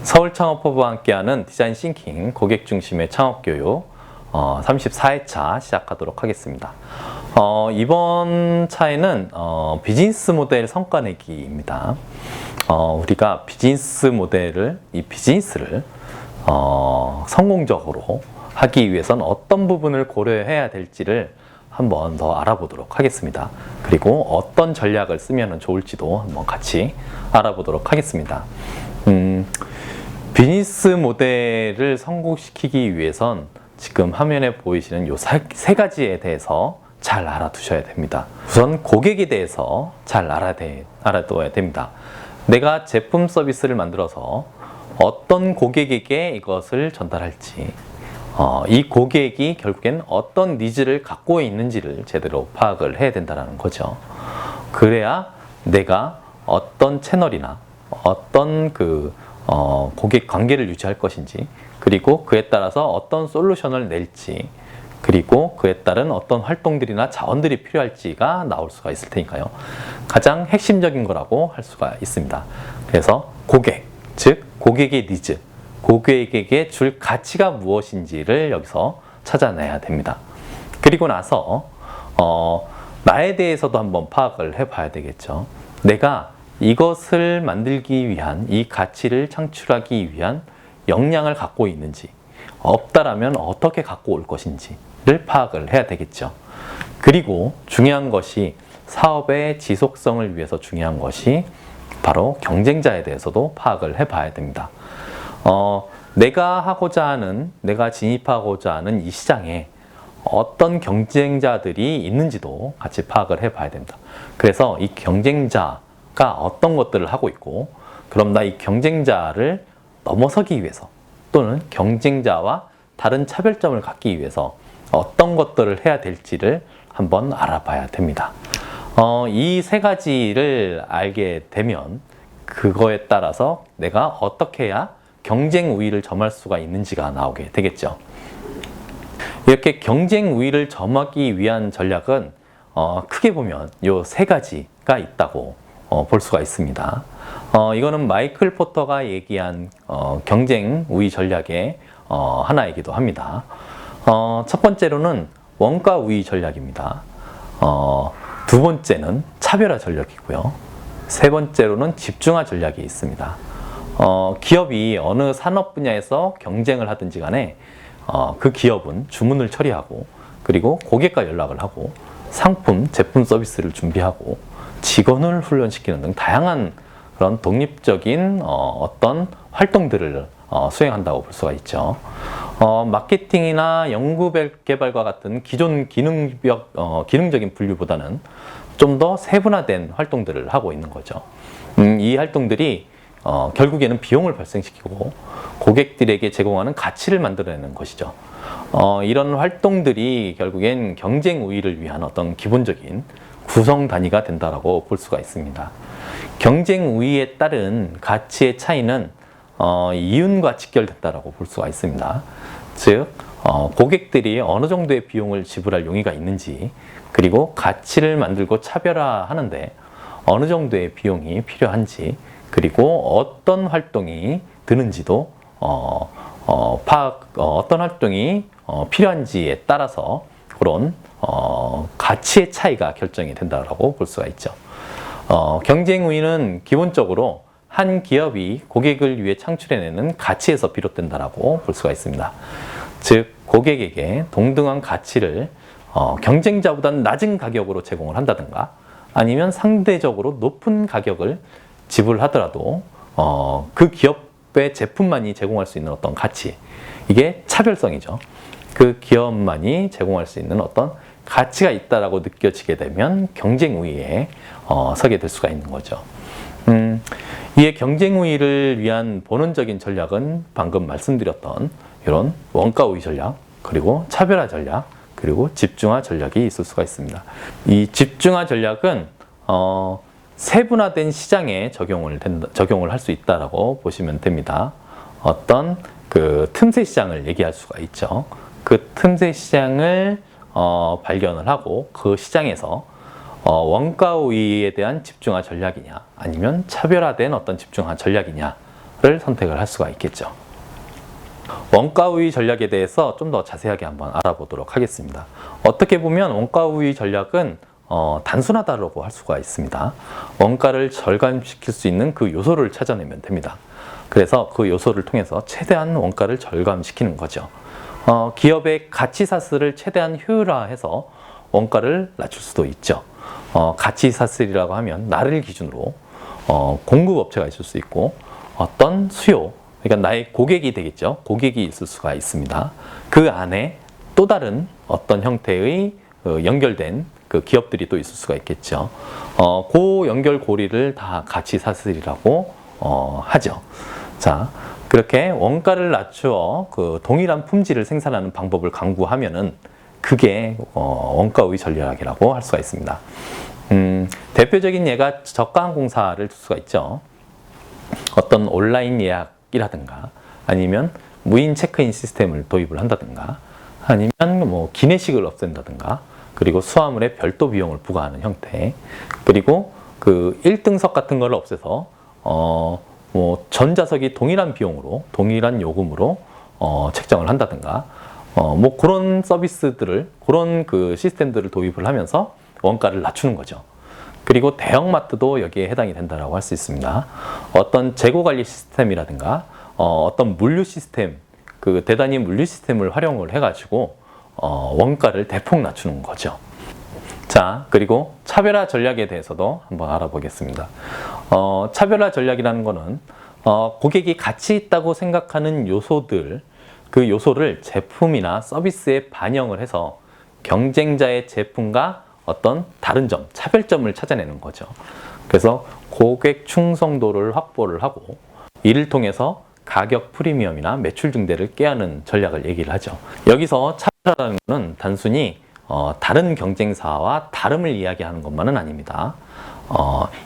서울창업허브와 함께하는 디자인 싱킹 고객 중심의 창업교육 34회차 시작하도록 하겠습니다. 이번 차에는 비즈니스 모델 성과내기입니다. 우리가 비즈니스 모델을, 이 비즈니스를 성공적으로 하기 위해서는 어떤 부분을 고려해야 될지를 한번 더 알아보도록 하겠습니다. 그리고 어떤 전략을 쓰면 좋을지도 한번 같이 알아보도록 하겠습니다. 비즈니스 모델을 성공시키기 위해선 지금 화면에 보이시는 이 세 가지에 대해서 잘 알아두셔야 됩니다. 우선 고객에 대해서 잘 알아둬야 됩니다. 내가 제품 서비스를 만들어서 어떤 고객에게 이것을 전달할지, 이 고객이 결국엔 어떤 니즈를 갖고 있는지를 제대로 파악을 해야 된다는 거죠. 그래야 내가 어떤 채널이나 어떤 고객 관계를 유지할 것인지, 그리고 그에 따라서 어떤 솔루션을 낼지, 그리고 그에 따른 어떤 활동들이나 자원들이 필요할지가 나올 수가 있을 테니까요. 가장 핵심적인 거라고 할 수가 있습니다. 그래서 고객, 즉 고객의 니즈, 고객에게 줄 가치가 무엇인지를 여기서 찾아내야 됩니다. 그리고 나서 나에 대해서도 한번 파악을 해봐야 되겠죠. 내가 이것을 만들기 위한, 이 가치를 창출하기 위한 역량을 갖고 있는지, 없다라면 어떻게 갖고 올 것인지를 파악을 해야 되겠죠. 그리고 중요한 것이, 사업의 지속성을 위해서 중요한 것이 바로 경쟁자에 대해서도 파악을 해봐야 됩니다. 내가 진입하고자 하는 이 시장에 어떤 경쟁자들이 있는지도 같이 파악을 해봐야 됩니다. 그래서 이 경쟁자가 어떤 것들을 하고 있고, 그럼 나 이 경쟁자를 넘어서기 위해서, 또는 경쟁자와 다른 차별점을 갖기 위해서 어떤 것들을 해야 될지를 한번 알아봐야 됩니다. 이 세 가지를 알게 되면 그거에 따라서 내가 어떻게 해야 경쟁 우위를 점할 수가 있는지가 나오게 되겠죠. 이렇게 경쟁 우위를 점하기 위한 전략은 크게 보면 이 세 가지가 있다고 볼 수가 있습니다. 이거는 마이클 포터가 얘기한 경쟁 우위 전략의 하나이기도 합니다. 첫 번째로는 원가 우위 전략입니다. 두 번째는 차별화 전략이고요. 세 번째로는 집중화 전략이 있습니다. 기업이 어느 산업 분야에서 경쟁을 하든지 간에 그 기업은 주문을 처리하고, 그리고 고객과 연락을 하고, 상품, 제품, 서비스를 준비하고, 직원을 훈련시키는 등 다양한 그런 독립적인 어떤 활동들을 수행한다고 볼 수가 있죠. 마케팅이나 연구개발과 같은 기존 기능적인 분류보다는 좀 더 세분화된 활동들을 하고 있는 거죠. 이 활동들이 결국에는 비용을 발생시키고 고객들에게 제공하는 가치를 만들어내는 것이죠. 이런 활동들이 결국엔 경쟁 우위를 위한 어떤 기본적인 구성 단위가 된다고 볼 수가 있습니다. 경쟁 우위에 따른 가치의 차이는 이윤과 직결된다고 볼 수가 있습니다. 즉, 고객들이 어느 정도의 비용을 지불할 용의가 있는지, 그리고 가치를 만들고 차별화하는데 어느 정도의 비용이 필요한지, 그리고 어떤 활동이 드는지도 어떤 활동이 필요한지에 따라서 그런 가치의 차이가 결정이 된다고 볼 수가 있죠. 경쟁 우위는 기본적으로 한 기업이 고객을 위해 창출해내는 가치에서 비롯된다고 볼 수가 있습니다. 즉, 고객에게 동등한 가치를 경쟁자보다는 낮은 가격으로 제공을 한다든가, 아니면 상대적으로 높은 가격을 지불하더라도 그 기업의 제품만이 제공할 수 있는 어떤 가치, 이게 차별성이죠. 그 기업만이 제공할 수 있는 어떤 가치가 있다라고 느껴지게 되면 경쟁 우위에 서게 될 수가 있는 거죠. 이에 경쟁 우위를 위한 본원적인 전략은 방금 말씀드렸던 이런 원가 우위 전략, 그리고 차별화 전략, 그리고 집중화 전략이 있을 수가 있습니다. 이 집중화 전략은 세분화된 시장에 적용을 할 수 있다라고 보시면 됩니다. 어떤 틈새 시장을 얘기할 수가 있죠. 그 틈새 시장을 발견을 하고, 그 시장에서 원가 우위에 대한 집중화 전략이냐, 아니면 차별화된 어떤 집중화 전략이냐, 전략을 선택을 할 수가 있겠죠. 원가 우위 전략에 대해서 좀 더 자세하게 한번 알아보도록 하겠습니다. 어떻게 보면 원가 우위 전략은 단순하다고 할 수가 있습니다. 원가를 절감시킬 수 있는 그 요소를 찾아내면 됩니다. 그래서 그 요소를 통해서 최대한 원가를 절감시키는 거죠. 기업의 가치사슬을 최대한 효율화해서 원가를 낮출 수도 있죠. 가치사슬이라고 하면 나를 기준으로 공급업체가 있을 수 있고 어떤 수요, 그러니까 나의 고객이 되겠죠. 고객이 있을 수가 있습니다. 그 안에 또 다른 어떤 형태의 연결된 그 기업들이 또 있을 수가 있겠죠. 그 연결고리를 다 가치사슬이라고 하죠. 자, 그렇게 원가를 낮추어 그 동일한 품질을 생산하는 방법을 강구하면은 그게 원가 우위 전략이라고 할 수가 있습니다. 대표적인 예가 저가항공사를 둘 수가 있죠. 어떤 온라인 예약이라든가 아니면 무인 체크인 시스템을 도입을 한다든가 아니면 뭐 기내식을 없앤다든가 그리고 수화물에 별도 비용을 부과하는 형태 그리고 그 1등석 같은 걸 없애서 뭐 전자석이 동일한 비용으로 동일한 요금으로 책정을 한다든가 뭐 그런 서비스들을 그런 그 시스템들을 도입을 하면서 원가를 낮추는 거죠. 그리고 대형마트도 여기에 해당이 된다라고 할 수 있습니다. 어떤 재고 관리 시스템이라든가 어떤 물류 시스템 그 대단히 물류 시스템을 활용을 해가지고 원가를 대폭 낮추는 거죠. 자, 그리고 차별화 전략에 대해서도 한번 알아보겠습니다. 차별화 전략이라는 거는 고객이 가치 있다고 생각하는 요소들, 그 요소를 제품이나 서비스에 반영을 해서 경쟁자의 제품과 어떤 다른 점, 차별점을 찾아내는 거죠. 그래서 고객 충성도를 확보를 하고 이를 통해서 가격 프리미엄이나 매출 증대를 꾀하는 전략을 얘기를 하죠. 여기서 차별화라는 것은 단순히 다른 경쟁사와 다름을 이야기하는 것만은 아닙니다.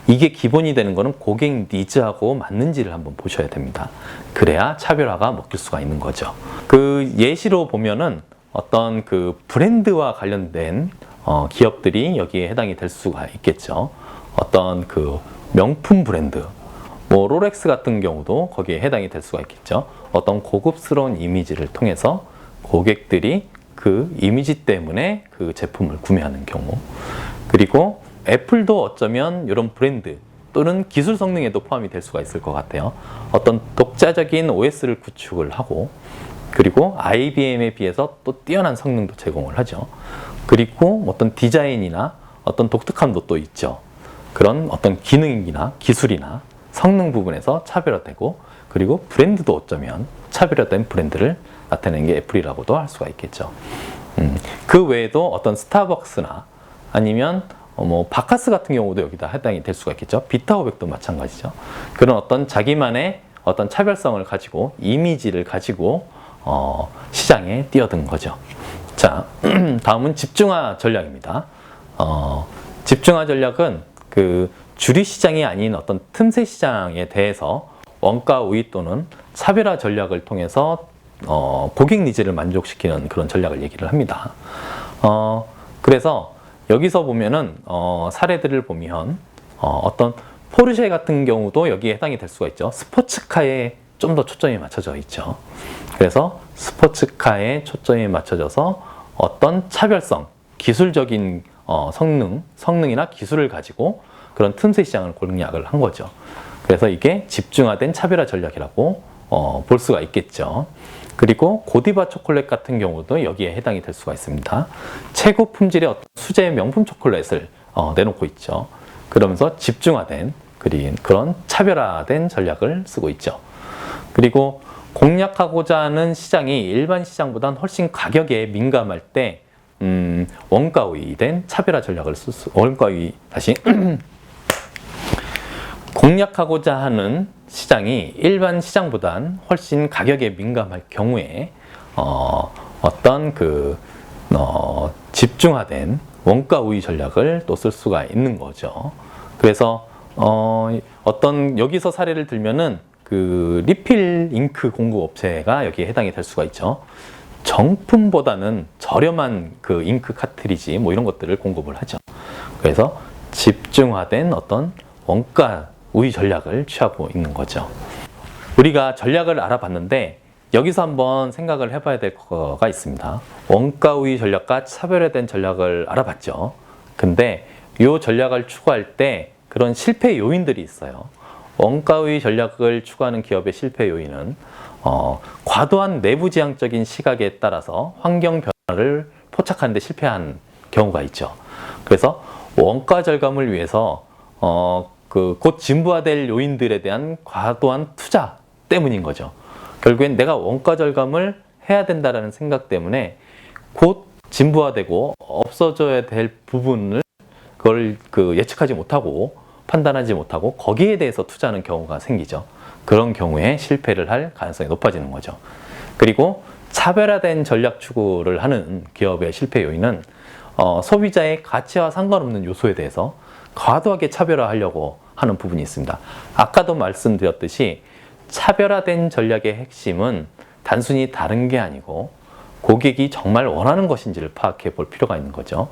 이게 기본이 되는 것은 고객 니즈하고 맞는지를 한번 보셔야 됩니다. 그래야 차별화가 먹힐 수가 있는 거죠. 그 예시로 보면은 어떤 그 브랜드와 관련된 기업들이 여기에 해당이 될 수가 있겠죠. 어떤 그 명품 브랜드, 뭐 롤렉스 같은 경우도 거기에 해당이 될 수가 있겠죠. 어떤 고급스러운 이미지를 통해서 고객들이 그 이미지 때문에 그 제품을 구매하는 경우. 그리고 애플도 어쩌면 이런 브랜드 또는 기술 성능에도 포함이 될 수가 있을 것 같아요. 어떤 독자적인 OS를 구축을 하고 그리고 IBM에 비해서 또 뛰어난 성능도 제공을 하죠. 그리고 어떤 디자인이나 어떤 독특함도 또 있죠. 그런 어떤 기능이나 기술이나 성능 부분에서 차별화되고 그리고 브랜드도 어쩌면 차별화된 브랜드를 나타내는 게 애플이라고도 할 수가 있겠죠. 그 외에도 어떤 스타벅스나 아니면 뭐 바카스 같은 경우도 여기다 해당이 될 수가 있겠죠. 비타오백도 마찬가지죠. 그런 어떤 자기만의 어떤 차별성을 가지고 이미지를 가지고 시장에 뛰어든 거죠. 자, 다음은 집중화 전략입니다. 집중화 전략은 그 주류 시장이 아닌 어떤 틈새 시장에 대해서 원가 우위 또는 차별화 전략을 통해서 고객 니즈를 만족시키는 그런 전략을 얘기를 합니다. 그래서 여기서 보면은 사례들을 보면 어떤 포르쉐 같은 경우도 여기에 해당이 될 수가 있죠. 스포츠카에 좀 더 초점이 맞춰져 있죠. 그래서 스포츠카에 초점이 맞춰져서 어떤 차별성, 기술적인 성능이나 기술을 가지고 그런 틈새 시장을 공략을 한 거죠. 그래서 이게 집중화된 차별화 전략이라고 볼 수가 있겠죠. 그리고 고디바 초콜릿 같은 경우도 여기에 해당이 될 수가 있습니다. 최고 품질의 어떤 수제 명품 초콜릿을 내놓고 있죠. 그러면서 집중화된 그런 차별화된 전략을 쓰고 있죠. 그리고 공략하고자 하는 시장이 일반 시장보다는 훨씬 가격에 민감할 때 원가 우위된 차별화 전략을 원가 우위 다시 공략하고자 하는 시장이 일반 시장보단 훨씬 가격에 민감할 경우에 어떤 집중화된 원가 우위 전략을 또 쓸 수가 있는 거죠. 그래서 어떤 여기서 사례를 들면은 그 리필 잉크 공급 업체가 여기에 해당이 될 수가 있죠. 정품보다는 저렴한 그 잉크 카트리지 뭐 이런 것들을 공급을 하죠. 그래서 집중화된 어떤 원가 우위 전략을 취하고 있는 거죠. 우리가 전략을 알아봤는데 여기서 한번 생각을 해봐야 될 거가 있습니다. 원가 우위 전략과 차별화된 전략을 알아봤죠. 근데 이 전략을 추구할 때 그런 실패 요인들이 있어요. 원가 우위 전략을 추구하는 기업의 실패 요인은 과도한 내부지향적인 시각에 따라서 환경 변화를 포착하는 데 실패한 경우가 있죠. 그래서 원가 절감을 위해서 곧 진부화될 요인들에 대한 과도한 투자 때문인 거죠. 결국엔 내가 원가 절감을 해야 된다는 생각 때문에 곧 진부화되고 없어져야 될 부분을 그걸 예측하지 못하고 판단하지 못하고 거기에 대해서 투자하는 경우가 생기죠. 그런 경우에 실패를 할 가능성이 높아지는 거죠. 그리고 차별화된 전략 추구를 하는 기업의 실패 요인은 소비자의 가치와 상관없는 요소에 대해서 과도하게 차별화하려고 하는 부분이 있습니다. 아까도 말씀드렸듯이 차별화된 전략의 핵심은 단순히 다른 게 아니고 고객이 정말 원하는 것인지를 파악해 볼 필요가 있는 거죠.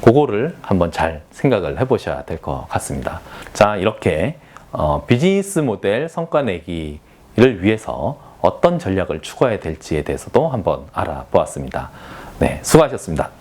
그거를 한번 잘 생각을 해보셔야 될 것 같습니다. 자, 이렇게 비즈니스 모델 성과 내기를 위해서 어떤 전략을 추구해야 될지에 대해서도 한번 알아보았습니다. 네, 수고하셨습니다.